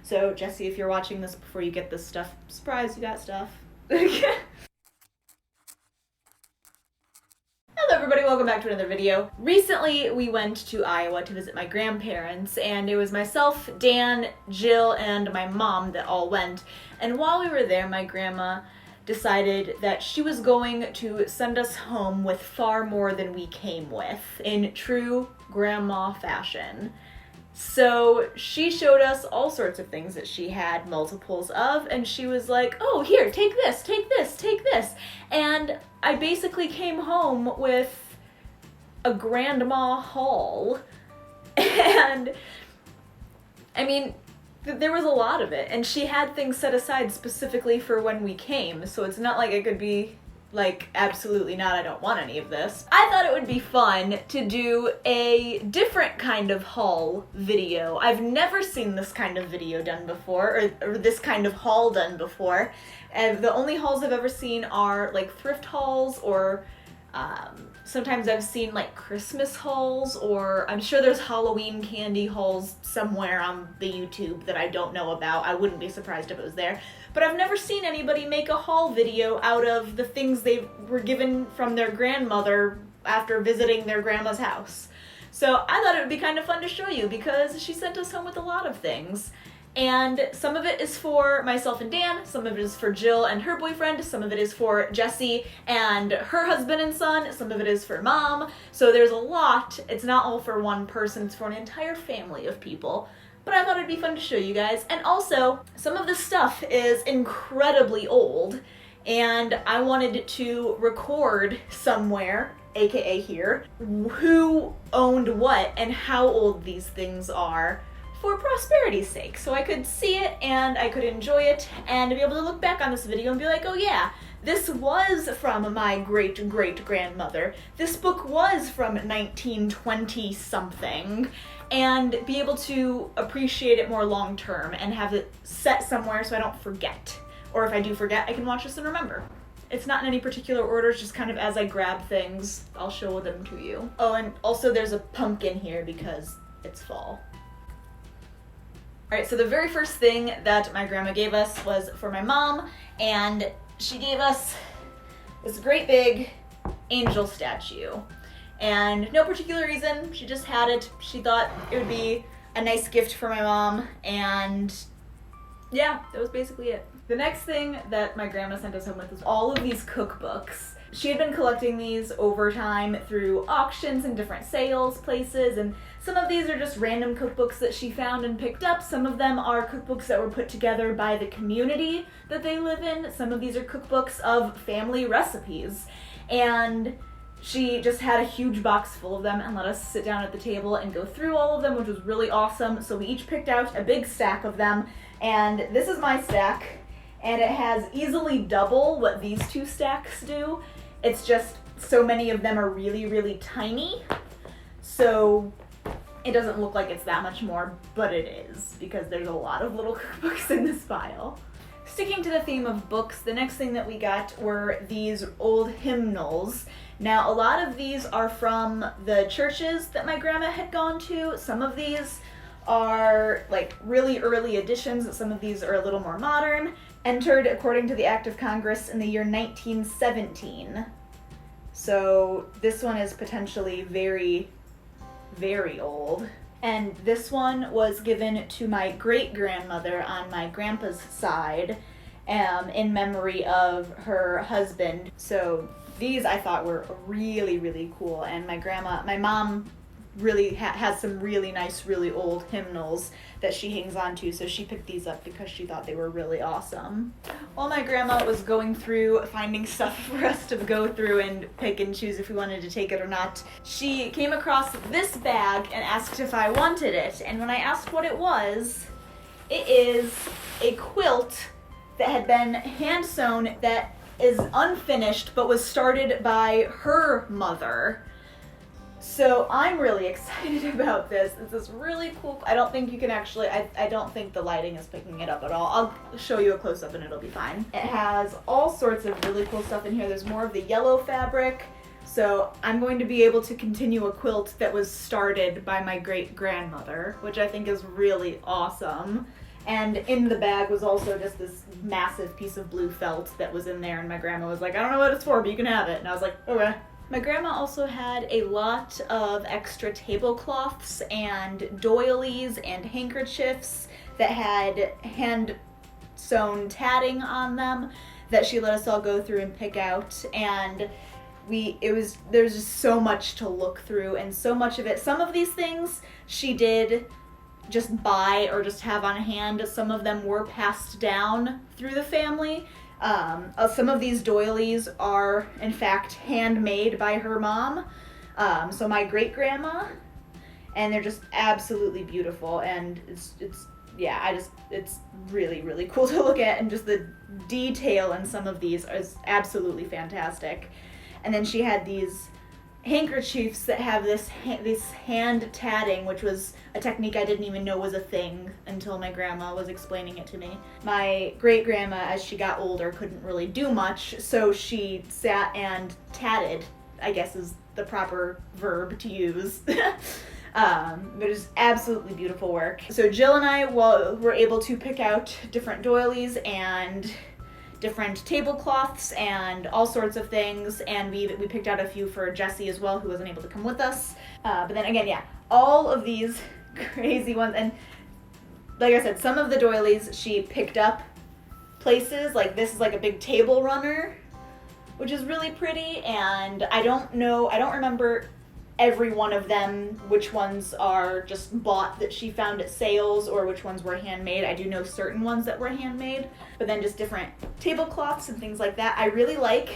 So Jesse, if you're watching this before you get this stuff, surprise, you got stuff. Hello everybody, welcome back to another video. Recently we went to Iowa to visit my grandparents, and it was myself, Dan, Jill, and my mom that all went. And while we were there, my grandma decided that she was going to send us home with far more than we came with, in true grandma fashion. So she showed us all sorts of things that she had multiples of, and she was like, oh, here, take this, take this, take this. And I basically came home with a grandma haul. And I mean, there was a lot of it, and she had things set aside specifically for when we came, so it's not like it could be like, absolutely not, I don't want any of this. I thought it would be fun to do a different kind of haul video. I've never seen this kind of video done before, or this kind of haul done before. And the only hauls I've ever seen are like thrift hauls, or sometimes I've seen like Christmas hauls, or I'm sure there's Halloween candy hauls somewhere on the YouTube that I don't know about. I wouldn't be surprised if it was there. But I've never seen anybody make a haul video out of the things they were given from their grandmother after visiting their grandma's house. So I thought it would be kind of fun to show you, because she sent us home with a lot of things. And some of it is for myself and Dan, some of it is for Jill and her boyfriend, some of it is for Jessie and her husband and son, some of it is for Mom. So there's a lot. It's not all for one person, it's for an entire family of people. But I thought it'd be fun to show you guys. And also, some of this stuff is incredibly old, and I wanted to record somewhere, aka here, who owned what and how old these things are, for prosperity's sake, so I could see it and I could enjoy it and be able to look back on this video and be like, oh yeah, this was from my great-great-grandmother. This book was from 1920 something, and be able to appreciate it more long term and have it set somewhere so I don't forget. Or if I do forget, I can watch this and remember. It's not in any particular order, it's just kind of as I grab things, I'll show them to you. Oh, and also there's a pumpkin here because it's fall. Alright, so the very first thing that my grandma gave us was for my mom, and she gave us this great big angel statue. And no particular reason, she just had it. She thought it would be a nice gift for my mom, and yeah, that was basically it. The next thing that my grandma sent us home with was all of these cookbooks. She had been collecting these over time through auctions and different sales places, and some of these are just random cookbooks that she found and picked up. Some of them are cookbooks that were put together by the community that they live in. Some of these are cookbooks of family recipes. And she just had a huge box full of them and let us sit down at the table and go through all of them, which was really awesome. So we each picked out a big stack of them, and this is my stack, and it has easily double what these two stacks do. It's just so many of them are really, really tiny, so it doesn't look like it's that much more, but it is, because there's a lot of little cookbooks in this pile. Sticking to the theme of books, the next thing that we got were these old hymnals. Now, a lot of these are from the churches that my grandma had gone to. Some of these are like really early editions, some of these are a little more modern. Entered according to the Act of Congress in the year 1917. So this one is potentially very, very old. And this one was given to my great-grandmother on my grandpa's side, in memory of her husband. So these I thought were really, really cool, and my mom really has some really nice, really old hymnals that she hangs on to, so she picked these up because she thought they were really awesome. While my grandma was going through finding stuff for us to go through and pick and choose if we wanted to take it or not, she came across this bag and asked if I wanted it, and when I asked what it was, it is a quilt that had been hand sewn that is unfinished but was started by her mother. So I'm really excited about this. It's this really cool, I don't think you can actually, I don't think the lighting is picking it up at all. I'll show you a close-up and it'll be fine. It has all sorts of really cool stuff in here. There's more of the yellow fabric. So I'm going to be able to continue a quilt that was started by my great-grandmother, which I think is really awesome. And in the bag was also just this massive piece of blue felt that was in there, and my grandma was like, I don't know what it's for, but you can have it. And I was like, okay. My grandma also had a lot of extra tablecloths and doilies and handkerchiefs that had hand-sewn tatting on them that she let us all go through and pick out. And there's just so much to look through, and so much of it. Some of these things she did just buy or just have on hand. Some of them were passed down through the family. Some of these doilies are in fact handmade by her mom, so my great grandma, and they're just absolutely beautiful. And it's really, really cool to look at, and just the detail in some of these is absolutely fantastic. And then she had these handkerchiefs that have this hand tatting, which was a technique I didn't even know was a thing until my grandma was explaining it to me. My great grandma, as she got older, couldn't really do much, so she sat and tatted, I guess is the proper verb to use. But it's absolutely beautiful work. So Jill and I were able to pick out different doilies and different tablecloths and all sorts of things, and we picked out a few for Jessie as well, who wasn't able to come with us. But then again, yeah, all of these crazy ones, and like I said, some of the doilies she picked up places, like this is like a big table runner, which is really pretty, and I don't remember every one of them, which ones are just bought that she found at sales or which ones were handmade. I do know certain ones that were handmade, but then just different tablecloths and things like that. I really like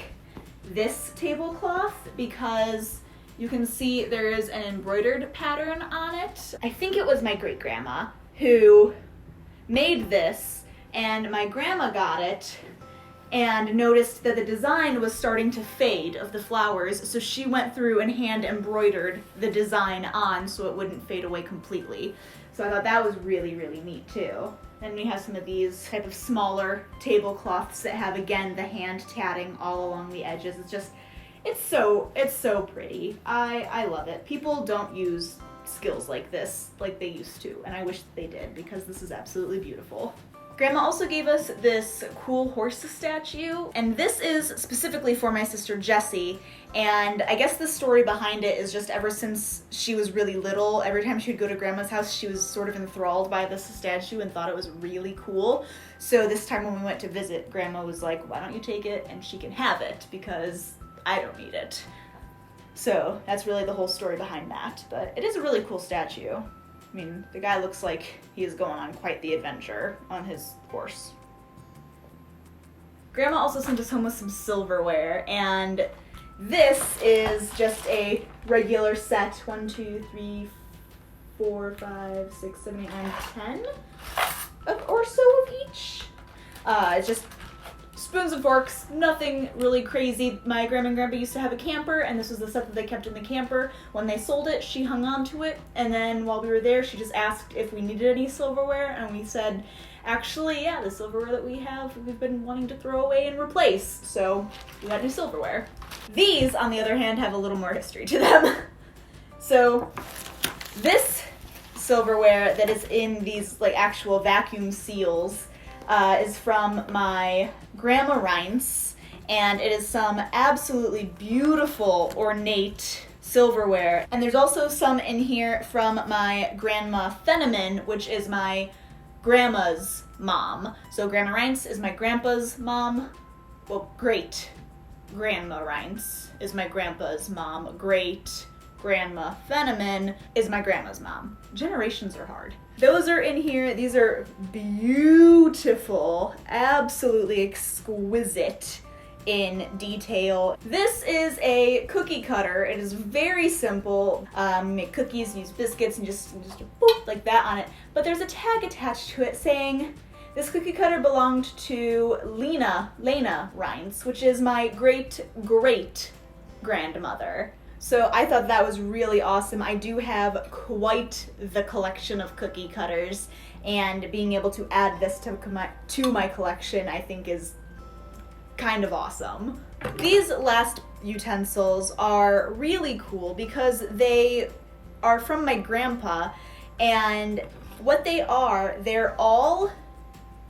this tablecloth because you can see there is an embroidered pattern on it. I think it was my great grandma who made this, and my grandma got it and noticed that the design was starting to fade of the flowers, so she went through and hand embroidered the design on so it wouldn't fade away completely. So I thought that was really, really neat too. Then we have some of these type of smaller tablecloths that have, again, the hand tatting all along the edges. It's so pretty. I love it. People don't use skills like this like they used to, and I wish that they did, because this is absolutely beautiful. Grandma also gave us this cool horse statue, and this is specifically for my sister Jessie, and I guess the story behind it is just ever since she was really little, every time she would go to Grandma's house, she was sort of enthralled by this statue and thought it was really cool. So this time when we went to visit, Grandma was like, why don't you take it and she can have it, because I don't need it. So that's really the whole story behind that, but it is a really cool statue. I mean, the guy looks like he is going on quite the adventure on his horse. Grandma also sent us home with some silverware, and this is just a regular set. 1, 2, 3, 4, 5, 6, 7, 8, 9, 10 or so of each. It's just spoons and forks, nothing really crazy. My grandma and grandpa used to have a camper, and this was the set that they kept in the camper. When they sold it, she hung on to it, and then while we were there, she just asked if we needed any silverware, and we said, actually, yeah, the silverware that we have, we've been wanting to throw away and replace, so we got new silverware. These, on the other hand, have a little more history to them. So this silverware that is in these like actual vacuum seals is from my Grandma Reince, and it is some absolutely beautiful, ornate silverware. And there's also some in here from my Grandma Fenneman, which is my grandma's mom. So Grandma Reince is my grandpa's mom. Well, great Grandma Reince is my grandpa's mom. Great Grandma Fenneman is my grandma's mom. Generations are hard. Those are in here. These are beautiful, absolutely exquisite in detail. This is a cookie cutter. It is very simple. You make cookies, use biscuits, and just boop, like that on it. But there's a tag attached to it saying, this cookie cutter belonged to Lena Reince, which is my great grandmother. So I thought that was really awesome. I do have quite the collection of cookie cutters, and being able to add this to my collection, I think, is kind of awesome. These last utensils are really cool because they are from my grandpa, and what they are, they're all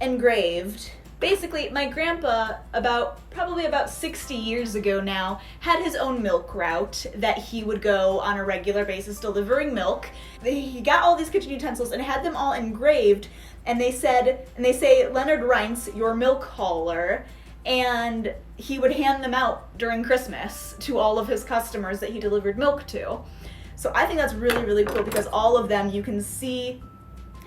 engraved. Basically, my grandpa, probably about 60 years ago now, had his own milk route that he would go on a regular basis delivering milk. He got all these kitchen utensils and had them all engraved, and they say, Leonard Reince, your milk hauler, and he would hand them out during Christmas to all of his customers that he delivered milk to. So I think that's really, really cool because all of them, you can see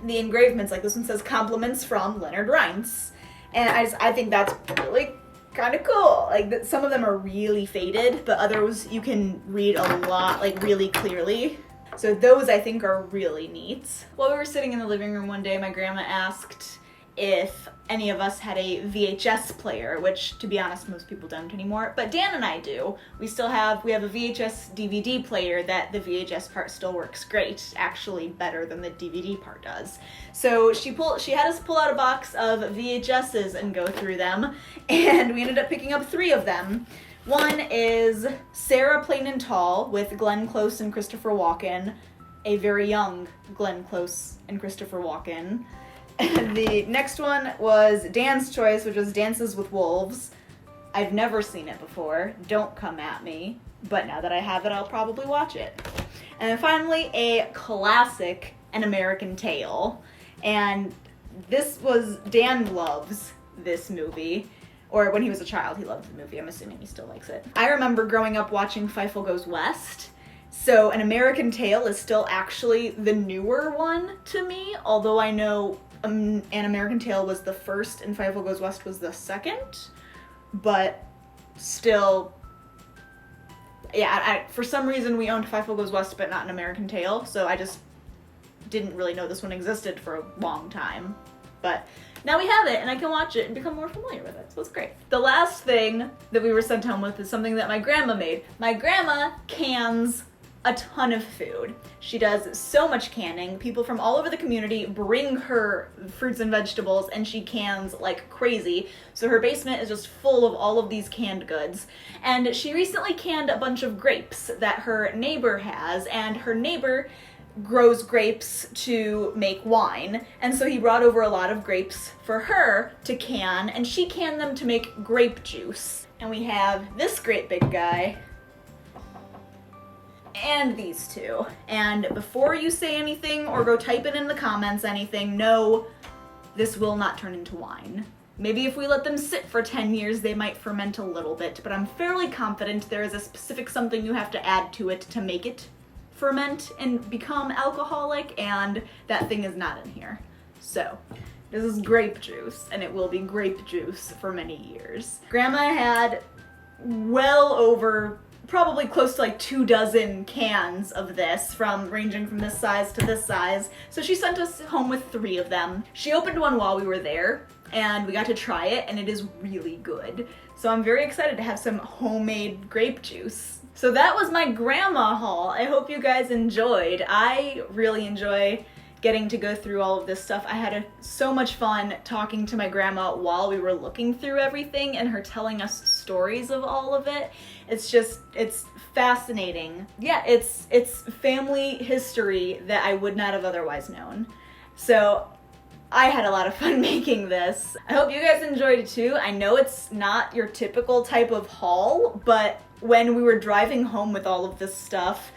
the engravements, like this one says, compliments from Leonard Reince. And I think that's really kind of cool. Like, some of them are really faded, but others you can read a lot, like, really clearly. So those, I think, are really neat. While we were sitting in the living room one day, my grandma asked if any of us had a VHS player, which, to be honest, most people don't anymore. But Dan and I do. We have a VHS DVD player that the VHS part still works great, actually better than the DVD part does. So she had us pull out a box of VHSs and go through them, and we ended up picking up 3 of them. One is Sarah Plain and Tall with Glenn Close and Christopher Walken, a very young Glenn Close and Christopher Walken. And the next one was Dan's choice, which was Dances with Wolves. I've never seen it before. Don't come at me. But now that I have it, I'll probably watch it. And then finally, a classic, An American Tail. And Dan loves this movie. Or when he was a child, he loved the movie. I'm assuming he still likes it. I remember growing up watching Feifel Goes West. So An American Tail is still actually the newer one to me, although I know An American Tail was the first and Feifel Goes West was the second. But still, yeah, for some reason we owned Feifel Goes West but not An American Tail, so I just didn't really know this one existed for a long time. But now we have it, and I can watch it and become more familiar with it, so it's great. The last thing that we were sent home with is something that my grandma made. My grandma cans a ton of food. She does so much canning. People from all over the community bring her fruits and vegetables, and she cans like crazy. So her basement is just full of all of these canned goods. And she recently canned a bunch of grapes that her neighbor has, and her neighbor grows grapes to make wine. And so he brought over a lot of grapes for her to can, and she canned them to make grape juice. And we have this great big guy, and these 2. And before you say anything or go type it in the comments anything, no, this will not turn into wine. Maybe if we let them sit for 10 years, they might ferment a little bit, but I'm fairly confident there is a specific something you have to add to it to make it ferment and become alcoholic, and that thing is not in here. So, this is grape juice, and it will be grape juice for many years. Grandma had well over, probably close to like 24 cans of this, ranging from this size to this size. So she sent us home with 3 of them. She opened one while we were there, and we got to try it, and it is really good. So I'm very excited to have some homemade grape juice. So that was my grandma haul. I hope you guys enjoyed. I really enjoy getting to go through all of this stuff. I had so much fun talking to my grandma while we were looking through everything and her telling us stories of all of it. It's fascinating. Yeah, it's family history that I would not have otherwise known. So I had a lot of fun making this. I hope you guys enjoyed it too. I know it's not your typical type of haul, but when we were driving home with all of this stuff,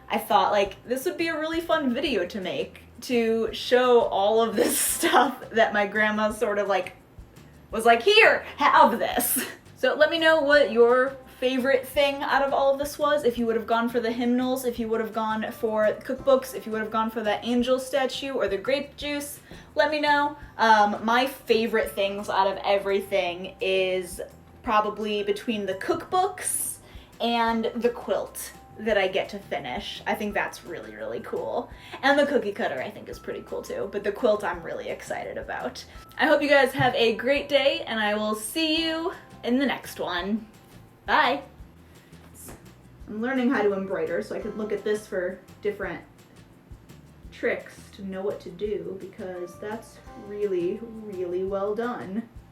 I thought like this would be a really fun video to make, to show all of this stuff that my grandma sort of like was like, here, have this. So let me know what your favorite thing out of all of this was, if you would have gone for the hymnals, if you would have gone for cookbooks, if you would have gone for that angel statue or the grape juice. Let me know. My favorite things out of everything is probably between the cookbooks and the quilt that I get to finish. I think that's really, really cool. And the cookie cutter I think is pretty cool too, but the quilt I'm really excited about. I hope you guys have a great day, and I will see you in the next one. Bye! I'm learning how to embroider, so I could look at this for different tricks to know what to do, because that's really, really well done.